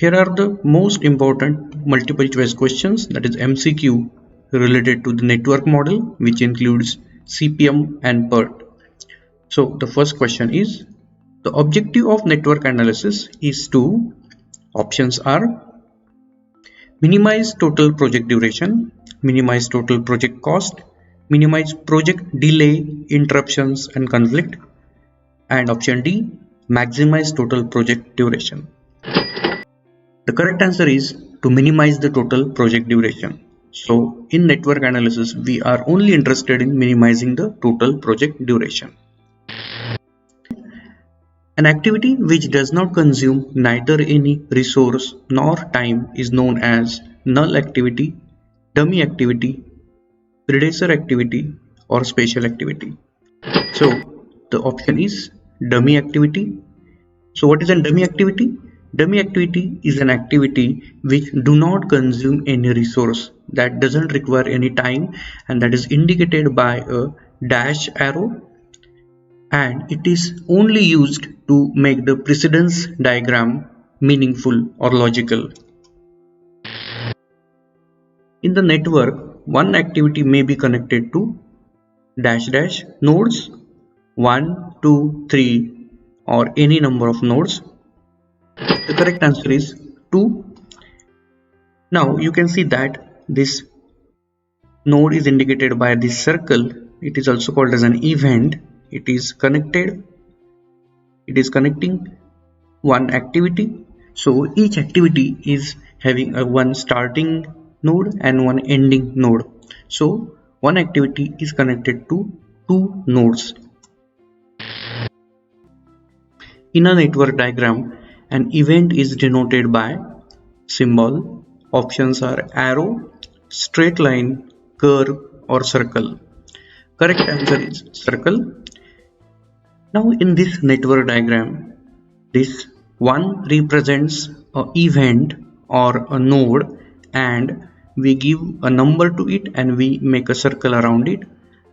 Here are the most important multiple choice questions, that is MCQ, related to the network model, which includes CPM and PERT. So the first question is, the objective of network analysis is to, options are, minimize total project duration, minimize total project cost, minimize project delay, interruptions and conflict, and option D, maximize total project duration. The correct answer is to minimize the total project duration. So in network analysis, we are only interested in minimizing the total project duration. An activity which does not consume neither any resource nor time is known as null activity, dummy activity, predecessor activity, or special activity. So the option is dummy activity. So what is a dummy activity? Dummy activity is an activity which do not consume any resource, that doesn't require any time, and that is indicated by a dash arrow, and it is only used to make the precedence diagram meaningful or logical. In the network, one activity may be connected to dash dash nodes, 1, 2, 3, or any number of nodes. The correct answer is 2. Now you can see that this node is indicated by this circle. It is also called as an event. It is connecting one activity. So each activity is having a one starting node and one ending node. So one activity is connected to two nodes. In a network diagram, an event is denoted by symbol. Options are arrow, straight line, curve, or circle. Correct answer is circle. Now in this network diagram, this one represents an event or a node, and we give a number to it and we make a circle around it,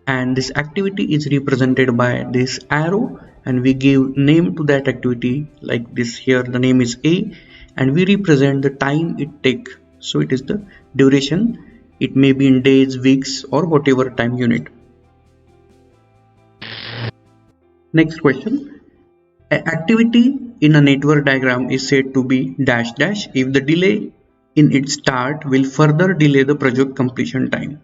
and this activity is represented by this arrow, and we give name to that activity, like this here the name is A, and we represent the time it takes. So it is the duration. It may be in days, weeks, or whatever time unit. Next question. An activity in a network diagram is said to be dash dash if the delay in its start will further delay the project completion time.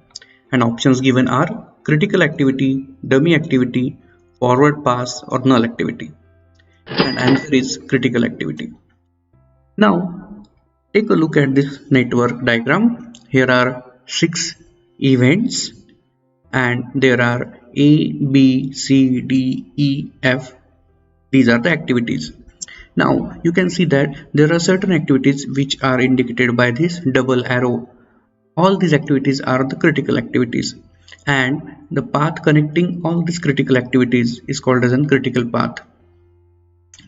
And options given are critical activity, dummy activity, forward pass, or null activity. And answer is critical activity. Now take a look at this network diagram. Here are 6 events, and there are A, B, C, D, E, F. These are the activities. Now you can see that there are certain activities which are indicated by this double arrow. All these activities are the critical activities, and the path connecting all these critical activities is called as a critical path.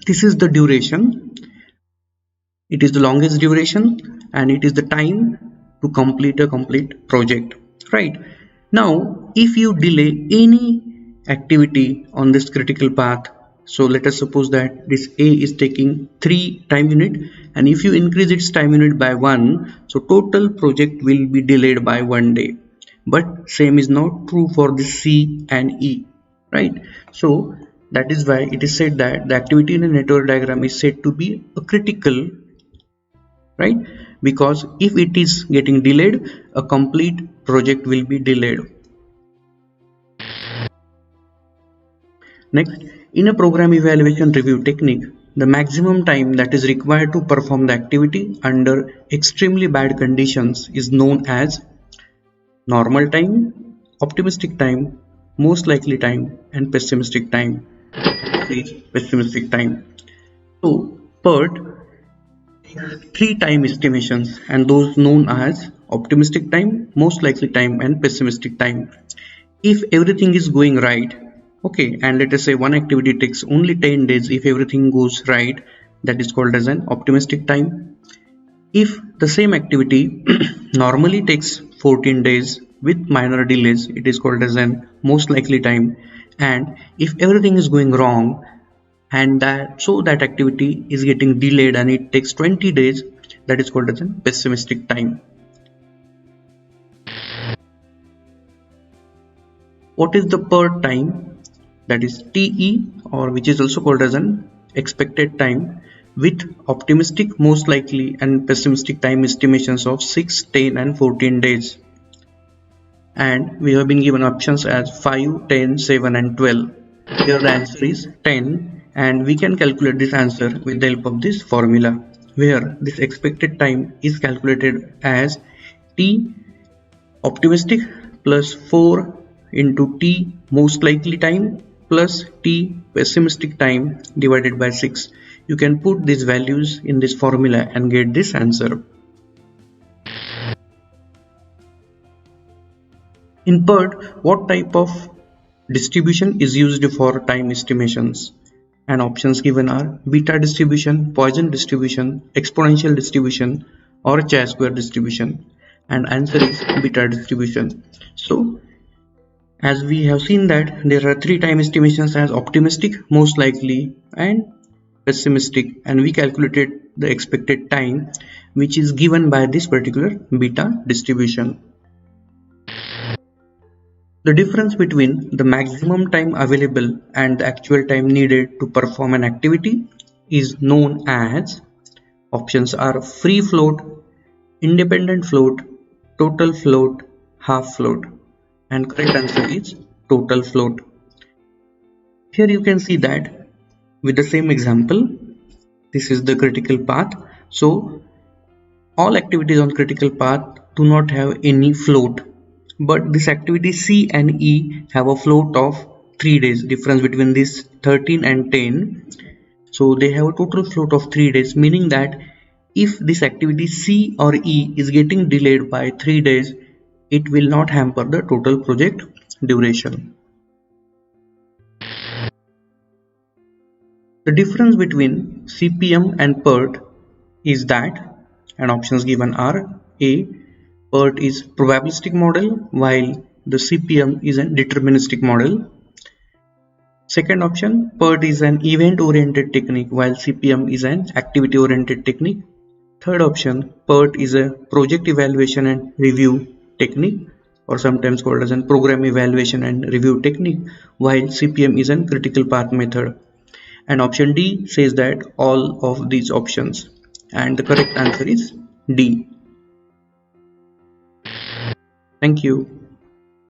This is the duration. It is the longest duration, and it is the time to complete a complete project, right? Now if you delay any activity on this critical path, so let us suppose that this A is taking 3 time unit, and if you increase its time unit by 1, so total project will be delayed by 1 day. But same is not true for the C and E, right? So that is why it is said that the activity in a network diagram is said to be a critical, right? Because if it is getting delayed, a complete project will be delayed. Next, in a program evaluation review technique, the maximum time that is required to perform the activity under extremely bad conditions is known as normal time, optimistic time, most likely time, and pessimistic time. Pessimistic time. So PERT 3 time estimations, and those known as optimistic time, most likely time, and pessimistic time. If everything is going right, okay, and let us say one activity takes only 10 days, if everything goes right, that is called as an optimistic time. If the same activity normally takes 14 days with minor delays, it is called as an most likely time. And if everything is going wrong, and that activity is getting delayed and it takes 20 days, that is called as a pessimistic time. What is the PERT time? That is TE, or which is also called as an expected time, with optimistic, most likely, and pessimistic time estimations of 6, 10, and 14 days. And we have been given options as 5, 10, 7, and 12. Here the answer is 10, and we can calculate this answer with the help of this formula, where this expected time is calculated as T optimistic plus 4 into T most likely time plus T pessimistic time divided by 6. You can put these values in this formula and get this answer. In PERT, what type of distribution is used for time estimations? And options given are beta distribution, Poisson distribution, exponential distribution, or chi-square distribution. And answer is beta distribution. So as we have seen that there are three time estimations as optimistic, most likely, and pessimistic, and we calculated the expected time which is given by this particular beta distribution. The difference between the maximum time available and the actual time needed to perform an activity is known as, options are free float, independent float, total float, half float, and correct answer is total float. Here you can see that with the same example, this is the critical path. So all activities on critical path do not have any float, but this activity C and E have a float of 3 days, difference between this 13 and 10. So they have a total float of 3 days, meaning that if this activity C or E is getting delayed by 3 days, it will not hamper the total project duration. The difference between CPM and PERT is that, and options given are A. PERT is probabilistic model while the CPM is a deterministic model. Second option, PERT is an event oriented technique while CPM is an activity oriented technique. Third option, PERT is a project evaluation and review technique, or sometimes called as a program evaluation and review technique, while CPM is a critical path method. And option D says that all of these options, and the correct answer is D. Thank you.